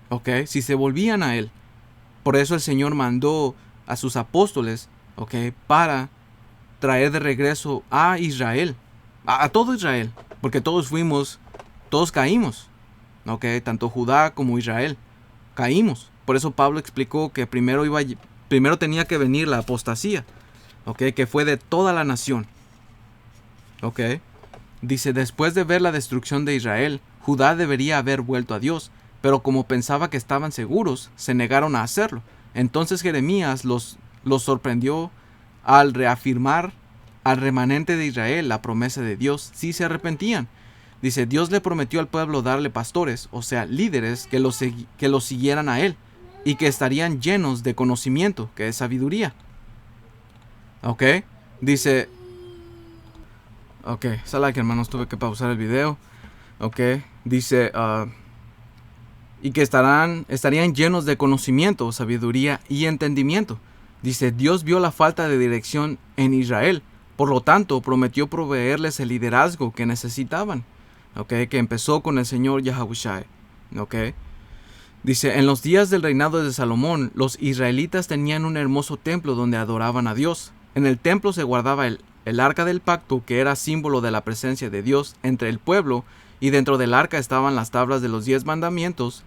Ok, si se volvían a él. Por eso el Señor mandó a sus apóstoles ¿ok? Para traer de regreso a Israel, a todo Israel, porque todos caímos, ¿ok? Tanto Judá como Israel caímos. Por eso Pablo explicó que primero tenía que venir la apostasía, ¿ok? Que fue de toda la nación, ¿ok? Dice, después de ver la destrucción de Israel, Judá debería haber vuelto a Dios, pero como pensaba que estaban seguros, se negaron a hacerlo. Entonces Jeremías los sorprendió al reafirmar al remanente de Israel la promesa de Dios si se arrepentían. Dice, Dios le prometió al pueblo darle pastores, o sea, líderes que los siguieran a él y que estarían llenos de conocimiento, que es sabiduría. ¿Ok? Dice... Ok, sala que hermanos, tuve que pausar el video. Ok, dice... y que estarían llenos de conocimiento, sabiduría y entendimiento. Dice, Dios vio la falta de dirección en Israel, por lo tanto prometió proveerles el liderazgo que necesitaban, ¿ok? Que empezó con el Señor Yahawashi, ¿ok? Dice, en los días del reinado de Salomón, los israelitas tenían un hermoso templo donde adoraban a Dios. En el templo se guardaba el arca del pacto, que era símbolo de la presencia de Dios entre el pueblo, y dentro del arca estaban las tablas de los 10 mandamientos,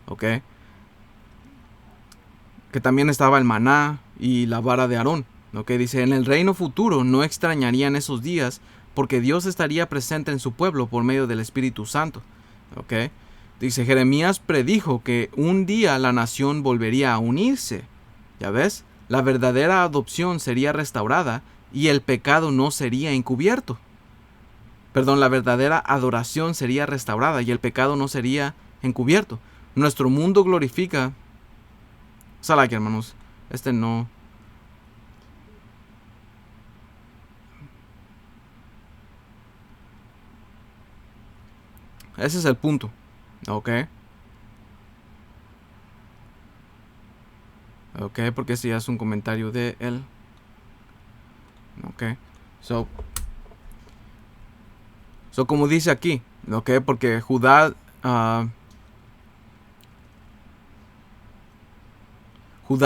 ¿ok? Que también estaba el maná y la vara de Aarón, ¿ok? Dice, en el reino futuro no extrañarían esos días, porque Dios estaría presente en su pueblo por medio del Espíritu Santo, ¿ok? Dice, Jeremías predijo que un día la nación volvería a unirse, ¿ya ves? La verdadera adopción sería restaurada y el pecado no sería encubierto. Perdón, la verdadera adoración sería restaurada y el pecado no sería encubierto. Nuestro mundo glorifica... Sala aquí, hermanos. No... Ese es el punto. Ok. Ok, porque este ya es un comentario de él. Ok. So como dice aquí, ok, porque Judá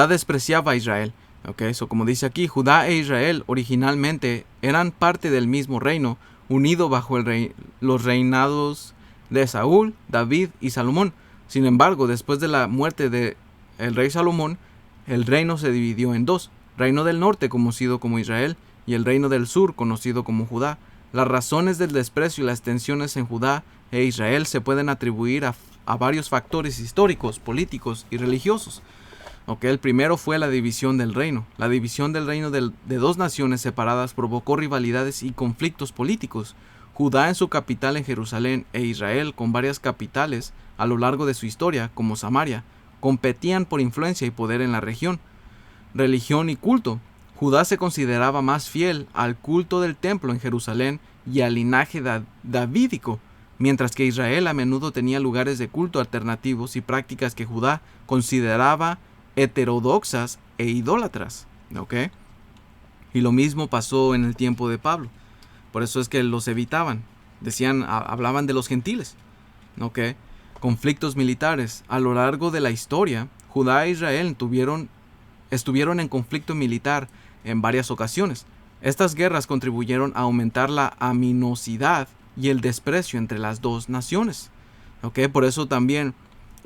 despreciaba a Israel. Ok, como dice aquí, Judá e Israel originalmente eran parte del mismo reino, unido bajo los reinados de Saúl, David y Salomón. Sin embargo, después de la muerte del rey Salomón, el reino se dividió en dos: reino del norte, conocido como Israel, y el reino del sur, conocido como Judá. Las razones del desprecio y las tensiones en Judá e Israel se pueden atribuir a varios factores históricos, políticos y religiosos. Okay, el primero fue la división del reino. La división del reino de dos naciones separadas provocó rivalidades y conflictos políticos. Judá en su capital en Jerusalén e Israel con varias capitales a lo largo de su historia, como Samaria, competían por influencia y poder en la región. Religión y culto. Judá se consideraba más fiel al culto del templo en Jerusalén y al linaje davídico, mientras que Israel a menudo tenía lugares de culto alternativos y prácticas que Judá consideraba heterodoxas e idólatras, ¿ok? Y lo mismo pasó en el tiempo de Pablo. Por eso es que los evitaban. Hablaban de los gentiles, ¿ok? Conflictos militares. A lo largo de la historia, Judá e Israel estuvieron en conflicto militar en varias ocasiones. Estas guerras contribuyeron a aumentar la aminosidad y el desprecio entre las dos naciones, ¿ok? Por eso también,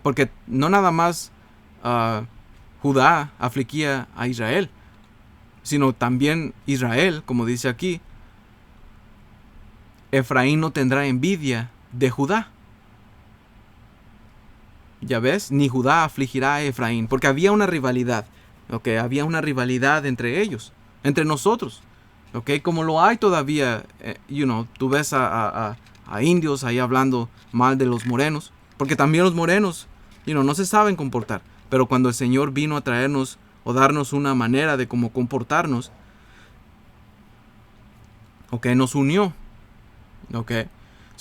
porque no nada más Judá afligía a Israel, sino también Israel, como dice aquí, Efraín no tendrá envidia de Judá. Ya ves, ni Judá afligirá a Efraín, porque había una rivalidad, ¿ok? Había una rivalidad entre ellos, entre nosotros, ¿ok? Como lo hay todavía, tú ves a indios ahí hablando mal de los morenos, porque también los morenos, no se saben comportar. Pero cuando el Señor vino a traernos o darnos una manera de cómo comportarnos, ok, nos unió. Ok,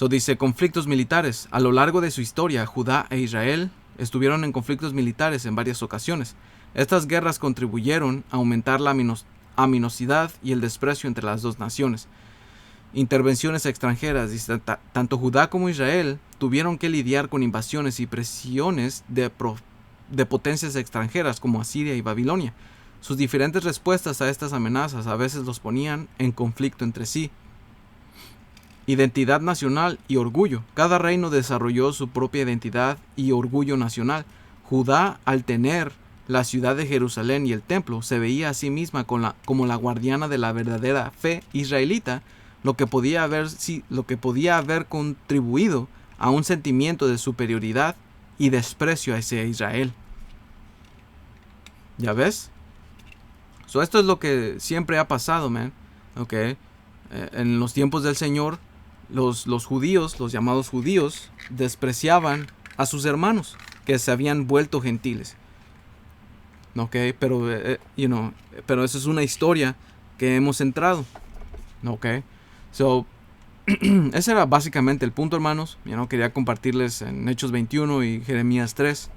dice conflictos militares. A lo largo de su historia, Judá e Israel estuvieron en conflictos militares en varias ocasiones. Estas guerras contribuyeron a aumentar la aminosidad y el desprecio entre las dos naciones. Intervenciones extranjeras. Dice, tanto Judá como Israel tuvieron que lidiar con invasiones y presiones de potencias extranjeras como Asiria y Babilonia. Sus diferentes respuestas a estas amenazas a veces los ponían en conflicto entre sí. Identidad nacional y orgullo. Cada reino desarrolló su propia identidad y orgullo nacional. Judá, al tener la ciudad de Jerusalén y el templo, se veía a sí misma como la guardiana de la verdadera fe israelita, lo que podía haber contribuido a un sentimiento de superioridad y desprecio hacia Israel. ¿Ya ves? Esto es lo que siempre ha pasado, man. Okay. En los tiempos del Señor, los judíos, los llamados judíos, despreciaban a sus hermanos que se habían vuelto gentiles. Okay, pero eso es una historia que hemos entrado. Okay. Ese era básicamente el punto, hermanos. Quería compartirles en Hechos 21 y Jeremías 3.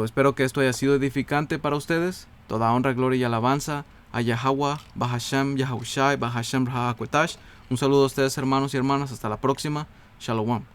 Espero que esto haya sido edificante para ustedes. Toda honra, gloria y alabanza a Yahweh, Bahashem, Yahushai, Bahashem, Rahakwetash. Un saludo a ustedes, hermanos y hermanas. Hasta la próxima. Shalom.